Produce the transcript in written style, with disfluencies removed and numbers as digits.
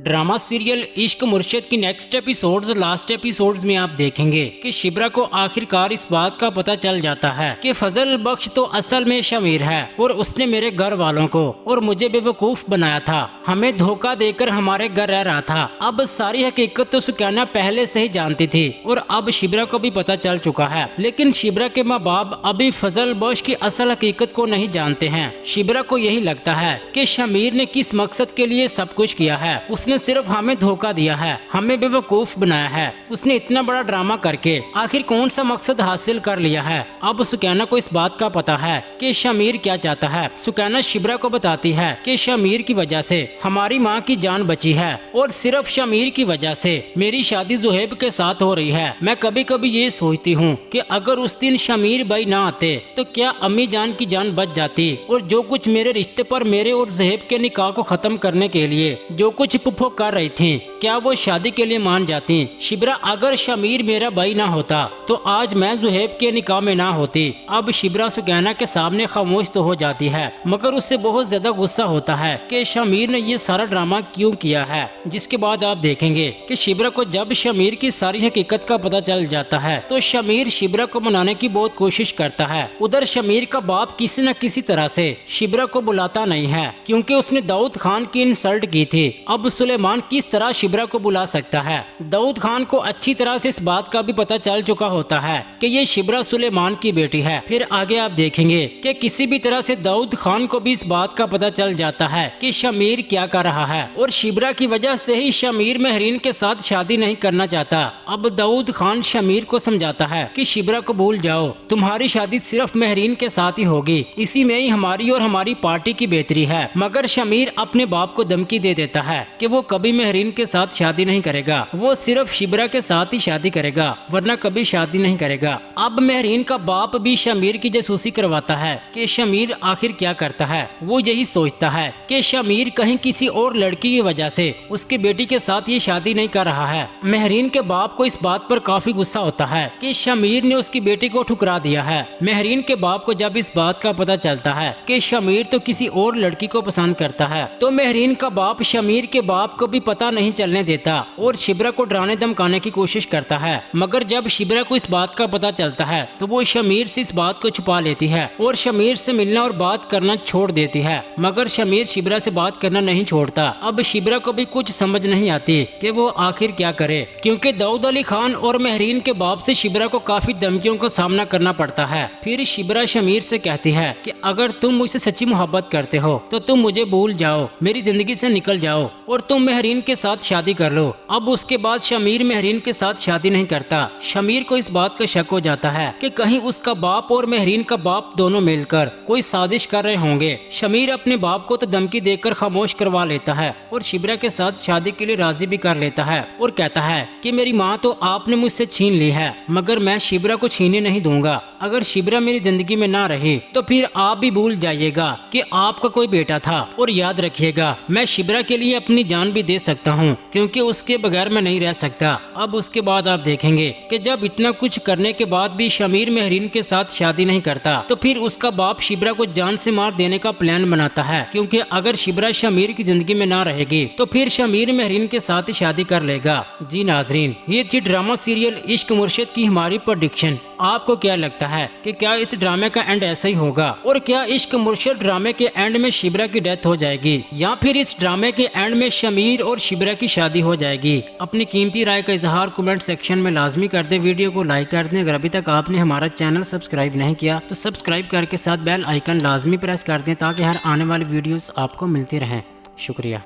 Drama serial इश्क मुर्शिद की नेक्स्ट एपिसोड्स लास्ट एपिसोड्स में आप देखेंगे कि शिब्रा को आखिरकार इस बात का पता चल जाता है कि फजल बख्श तो असल में शमीर है और उसने मेरे घर वालों को और मुझे बेवकूफ बनाया था, हमें धोखा देकर हमारे घर रह रहा था। अब सारी हकीकत तो सुकैना पहले से ही जानती थी और अब शिब्रा को भी पता चल चुका है, लेकिन शिब्रा के माँ बाप अभी फजल बख्श की असल हकीकत को नहीं जानते हैं। शिब्रा को यही लगता है कि शमीर ने किस मकसद के लिए सब कुछ किया है, उसने सिर्फ हमें धोखा दिया है, हमें बेवकूफ बनाया है। उसने इतना बड़ा ड्रामा करके आखिर कौन सा मकसद हासिल कर लिया है। अब सुकैना को इस बात का पता है कि शमीर क्या चाहता है। सुकैना शिब्रा को बताती है कि शमीर की वजह से हमारी माँ की जान बची है और सिर्फ शमीर की वजह से मेरी शादी जुहेब के साथ हो रही है। मैं कभी कभी ये सोचती हूँ कि अगर उस दिन शमीर भाई ना आते तो क्या अम्मी जान की जान बच जाती, और जो कुछ मेरे रिश्ते पर मेरे और जुहेब के निकाह को खत्म करने के लिए जो कुछ पुप्पो कर रही थी, क्या वो शादी के लिए मान जाती। शिब्रा, अगर शमीर मेरा भाई ना होता तो आज मैं जुहेब के निकाह में ना होती। अब शिब्रा सुकैना के सामने खामोश तो हो जाती है, मगर उससे बहुत ज्यादा गुस्सा होता है कि शमीर ने ये सारा ड्रामा क्यों किया है। जिसके बाद आप देखेंगे कि शिब्रा को जब शमीर की सारी हकीकत का पता चल जाता है तो शमीर शिब्रा को मनाने की बहुत कोशिश करता है। उधर शमीर का बाप किसी न किसी तरह से शिब्रा को बुलाता नहीं है क्योंकि उसने दाऊद खान की इंसल्ट की थी। अब सुलेमान किस तरह शिब्रा को बुला सकता है। दाऊद खान को अच्छी तरह से इस बात का भी पता चल चुका होता है कि ये शिब्रा सुलेमान की बेटी है। फिर आगे आप देखेंगे कि किसी भी तरह से दाऊद खान को भी इस बात का पता चल जाता है कि शमीर क्या कर रहा है और शिब्रा की वजह से ही शमीर महरीन के साथ शादी नहीं करना चाहता। अब दाऊद खान शमीर को समझाता है कि शिब्रा को भूल जाओ, तुम्हारी शादी सिर्फ महरीन के साथ ही होगी, इसी में ही हमारी और हमारी पार्टी की बेहतरी है। मगर शमीर अपने बाप को धमकी दे देता है कि वो कभी महरीन के साथ शादी नहीं करेगा, वो सिर्फ शिब्रा के साथ ही शादी करेगा वरना कभी शादी नहीं करेगा। अब महरीन का बाप भी शमीर की जासूसी करवाता है कि शमीर आखिर क्या करता है। वो यही सोचता है कि शमीर कहीं किसी और लड़की की वजह से उसकी बेटी के साथ ये शादी नहीं कर रहा है। महरीन के बाप को इस बात पर काफी गुस्सा होता है कि शमीर ने उसकी बेटी को ठुकरा दिया है। महरीन के बाप को जब इस बात का पता चलता है कि शमीर तो किसी और लड़की को पसंद करता है तो महरीन का बाप शमीर के बाप को भी पता नहीं चलने देता और शिब्रा को डराने धमकाने की कोशिश करता है। मगर जब शिब्रा को इस बात का पता चलता है तो वो शमीर से इस बात को छुपा लेती है और शमीर से मिलना और बात करना छोड़ देती है। मगर शमीर शिब्रा से बात करना नहीं छोड़ता। अब शिब्रा को भी कुछ समझ नहीं आती कि वो आखिर क्या करे, क्योंकि दाऊद अली खान और महरीन के बाप से शिब्रा को काफी धमकियों का सामना करना पड़ता है। फिर शिब्रा शमीर से कहती है कि अगर तुम मुझसे सच्ची मोहब्बत करते हो तो तुम मुझे भूल जाओ, मेरी जिंदगी से निकल जाओ और तुम महरीन के साथ शादी कर लो। अब उसके बाद शमीर महरीन के साथ शादी नहीं करता। शमीर को इस बात का शक हो जाता है कि कहीं उसका बाप और महरीन का बाप दोनों मिलकर कोई साजिश कर रहे होंगे। शमीर अपने बाप को तो धमकी देकर खामोश करवा लेता है और शिब्रा के साथ शादी के लिए राजी भी कर लेता है और कहता है कि मेरी माँ तो आपने मुझसे छीन ली है, मगर मैं शिब्रा को छीनने नहीं दूंगा। अगर शिब्रा मेरी जिंदगी में ना रही तो फिर आप भी भूल जाइएगा कि आपका कोई बेटा था, और याद रखिएगा मैं शिब्रा के लिए अपनी जान भी दे सकता हूँ क्योंकि उसके बगैर मैं नहीं रह सकता। अब उसके बाद आप देखेंगे कि जब इतना कुछ करने के बाद भी शमीर महरीन के साथ शादी नहीं करता तो फिर उसका बाप शिब्रा को जान से मार देने का प्लान बनाता है, क्योंकि अगर शिब्रा शमीर की जिंदगी में ना रहेगी तो फिर शमीर महरीन के साथ ही शादी कर लेगा। जी नाजरीन, ये थी ड्रामा सीरियल इश्क मुर्शिद की हमारी प्रेडिक्शन। आपको क्या लगता है कि क्या इस ड्रामे का एंड ऐसा ही होगा, और क्या इश्क मुर्शिद ड्रामे के एंड में शिब्रा की डेथ हो जाएगी, या फिर इस ड्रामे के एंड में शमीर और शिब्रा की शादी हो जाएगी? अपनी कीमती राय का इजहार कमेंट सेक्शन में लाजमी कर दें, वीडियो को लाइक कर दें। अगर अभी तक आपने हमारा चैनल सब्सक्राइब नहीं किया तो सब्सक्राइब करके साथ बेल आइकन लाजमी प्रेस कर दें ताकि हर आने वाली वीडियोस आपको मिलती रहें। शुक्रिया।